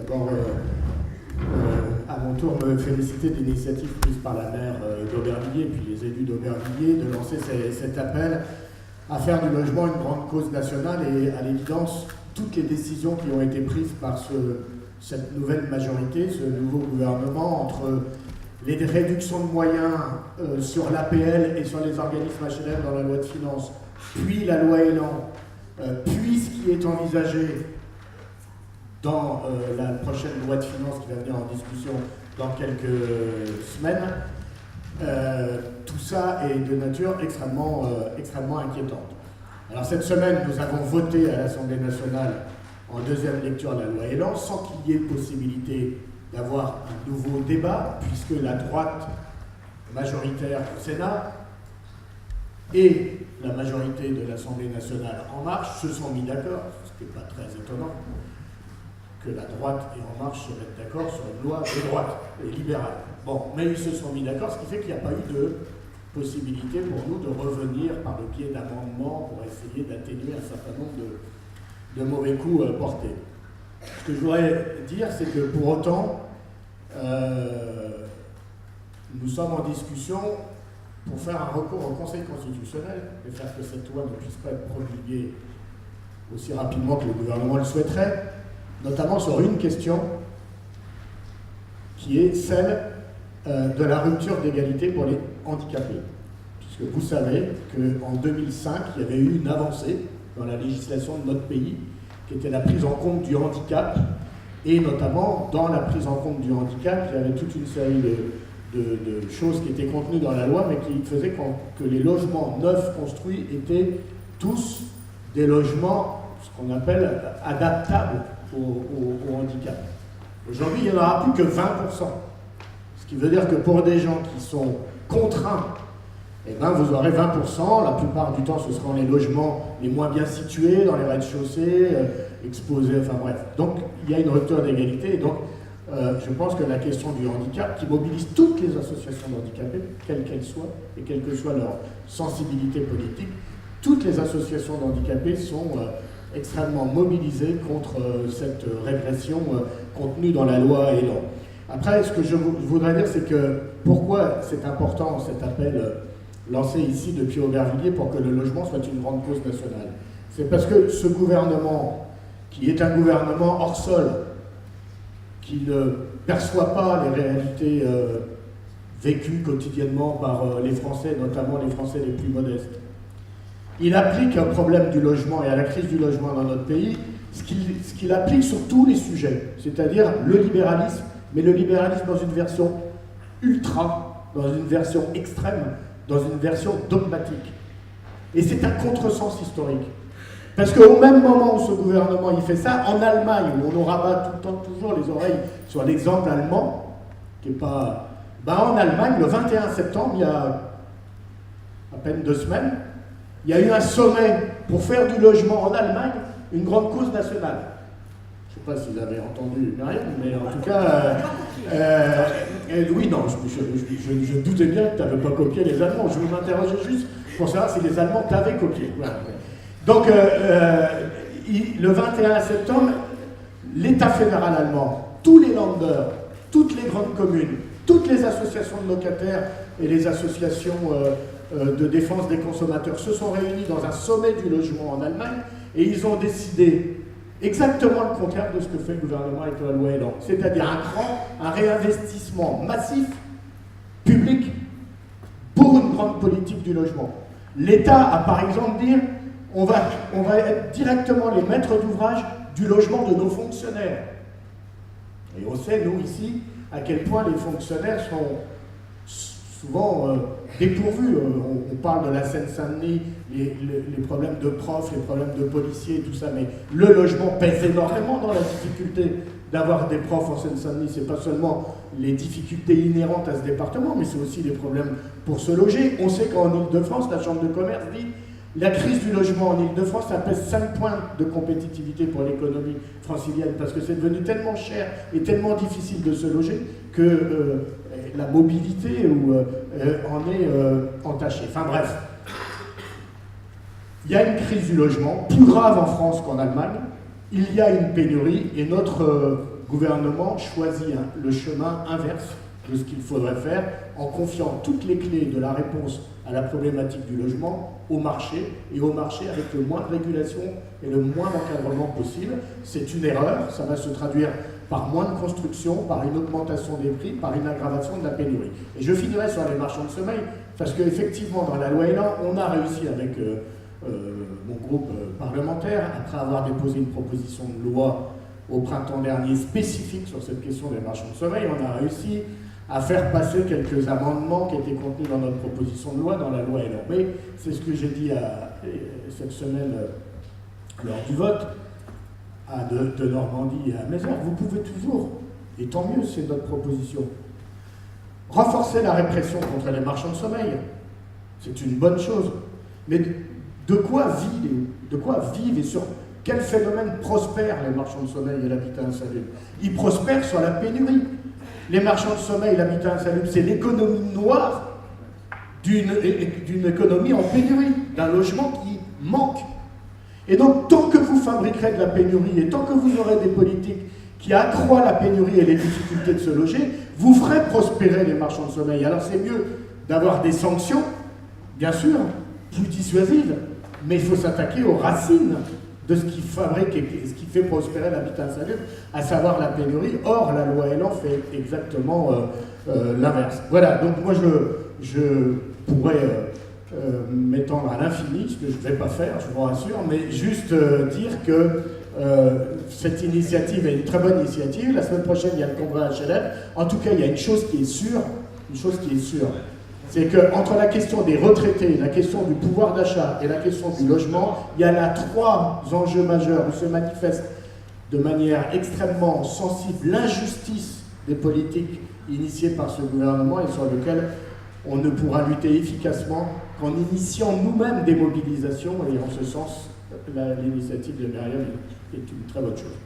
D'abord, à mon tour, me féliciter de l'initiative prise par la maire d'Aubervilliers, puis les élus d'Aubervilliers, de lancer cet appel à faire du logement une grande cause nationale et à l'évidence, toutes les décisions qui ont été prises par cette nouvelle majorité, ce nouveau gouvernement, entre les réductions de moyens sur l'APL et sur les organismes HLM dans la loi de finances, puis la loi Elan, puis ce qui est envisagé dans la prochaine loi de finances qui va venir en discussion dans quelques semaines, tout ça est de nature extrêmement inquiétante. Alors cette semaine, nous avons voté à l'Assemblée nationale en deuxième lecture la loi Elan, sans qu'il y ait possibilité d'avoir un nouveau débat, puisque la droite majoritaire au Sénat et la majorité de l'Assemblée nationale En Marche se sont mis d'accord, ce qui n'est pas très étonnant, que la droite et En Marche se mettent d'accord sur une loi de droite et libérale. Bon, mais ils se sont mis d'accord, ce qui fait qu'il n'y a pas eu de possibilité pour nous de revenir par le biais d'amendements pour essayer d'atténuer un certain nombre de mauvais coups portés. Ce que je voudrais dire, c'est que pour autant, nous sommes en discussion pour faire un recours au Conseil constitutionnel et faire que cette loi ne puisse pas être promulguée aussi rapidement que le gouvernement le souhaiterait, notamment sur une question qui est celle de la rupture d'égalité pour les handicapés. Puisque vous savez qu'en 2005, il y avait eu une avancée dans la législation de notre pays, qui était la prise en compte du handicap, et notamment dans la prise en compte du handicap, il y avait toute une série de choses qui étaient contenues dans la loi, mais qui faisaient que les logements neufs construits étaient tous des logements, ce qu'on appelle adaptables au handicap. Aujourd'hui, il n'y en aura plus que 20%. Ce qui veut dire que pour des gens qui sont contraints, eh ben, vous aurez 20%, la plupart du temps ce seront les logements les moins bien situés, dans les rez-de-chaussée, exposés, enfin bref. Donc il y a une rupture d'égalité, et donc je pense que la question du handicap, qui mobilise toutes les associations d'handicapés, quelles qu'elles soient, et quelle que soit leur sensibilité politique, toutes les associations d'handicapés sont extrêmement mobilisées contre cette régression contenue dans la loi Elan. Après, ce que je voudrais dire, c'est que pourquoi c'est important cet appel lancé ici depuis Aubervilliers pour que le logement soit une grande cause nationale. C'est parce que ce gouvernement, qui est un gouvernement hors sol, qui ne perçoit pas les réalités vécues quotidiennement par les Français, notamment les Français les plus modestes, il applique un problème du logement et à la crise du logement dans notre pays, ce qu'il applique sur tous les sujets, c'est-à-dire le libéralisme, mais le libéralisme dans une version ultra, dans une version extrême, dans une version dogmatique. Et c'est un contresens historique. Parce qu'au même moment où ce gouvernement il fait ça, en Allemagne, où on nous rabat tout le temps, toujours les oreilles sur l'exemple allemand, qui n'est pas... Ben en Allemagne, le 21 septembre, il y a à peine 2 semaines, il y a eu un sommet pour faire du logement en Allemagne une grande cause nationale. Je ne sais pas si vous avez entendu Myriam, mais en tout cas, oui, non, je doutais bien que tu n'avais pas copié les Allemands. Je m'interrogeais juste pour savoir si les Allemands t'avaient copié. Voilà. Donc, le 21 septembre, l'État fédéral allemand, tous les Länder, toutes les grandes communes, toutes les associations de locataires et les associations de défense des consommateurs se sont réunis dans un sommet du logement en Allemagne et ils ont décidé exactement le contraire de ce que fait le gouvernement avec la loi Elan, c'est-à-dire un réinvestissement massif, public, pour une grande politique du logement. L'État a par exemple dit on va être directement les maîtres d'ouvrage du logement de nos fonctionnaires. Et on sait, nous ici, à quel point les fonctionnaires sont souvent dépourvus. On parle de la Seine-Saint-Denis, les problèmes de profs, les problèmes de policiers, tout ça, mais le logement pèse énormément dans la difficulté d'avoir des profs en Seine-Saint-Denis. C'est pas seulement les difficultés inhérentes à ce département, mais c'est aussi les problèmes pour se loger. On sait qu'en Île-de-France, la Chambre de commerce dit la crise du logement en Île-de-France, ça pèse 5 points de compétitivité pour l'économie francilienne, parce que c'est devenu tellement cher et tellement difficile de se loger que la mobilité en est entachée. Enfin bref, il y a une crise du logement, plus grave en France qu'en Allemagne, il y a une pénurie, et notre gouvernement choisit le chemin inverse de ce qu'il faudrait faire en confiant toutes les clés de la réponse à la problématique du logement au marché, et au marché avec le moins de régulation et le moins d'encadrement possible. C'est une erreur, ça va se traduire par moins de construction, par une augmentation des prix, par une aggravation de la pénurie. Et je finirai sur les marchands de sommeil, parce qu'effectivement, dans la loi Elan, on a réussi avec mon groupe parlementaire, après avoir déposé une proposition de loi au printemps dernier spécifique sur cette question des marchands de sommeil, on a réussi à faire passer quelques amendements qui étaient contenus dans notre proposition de loi, dans la loi Elan. Mais c'est ce que j'ai dit cette semaine lors du vote de Normandie et à Mézières. Vous pouvez toujours, et tant mieux, c'est notre proposition, renforcer la répression contre les marchands de sommeil. C'est une bonne chose. Mais de quoi vivent et sur quel phénomène prospèrent les marchands de sommeil et l'habitat insalubre? Ils prospèrent sur la pénurie. Les marchands de sommeil et l'habitat insalubre, c'est l'économie noire d'une économie en pénurie, d'un logement qui manque. Et donc, tant que vous fabriquerez de la pénurie et tant que vous aurez des politiques qui accroissent la pénurie et les difficultés de se loger, vous ferez prospérer les marchands de sommeil. Alors c'est mieux d'avoir des sanctions, bien sûr, plus dissuasives, mais il faut s'attaquer aux racines de ce qui fabrique et ce qui fait prospérer l'habitat insalubre, à savoir la pénurie. Or, la loi Elan fait exactement l'inverse. Voilà, donc moi je pourrais m'étendre à l'infini, ce que je ne vais pas faire, je vous rassure, mais juste dire que cette initiative est une très bonne initiative. La semaine prochaine, il y a le congrès HLM. En tout cas, il y a une chose qui est sûre, c'est qu'entre la question des retraités, la question du pouvoir d'achat et la question du logement, il y a là 3 enjeux majeurs où se manifeste de manière extrêmement sensible l'injustice des politiques initiées par ce gouvernement et sur lesquelles on ne pourra lutter efficacement qu'en initiant nous-mêmes des mobilisations, et en ce sens, l'initiative de Myriam est une très bonne chose.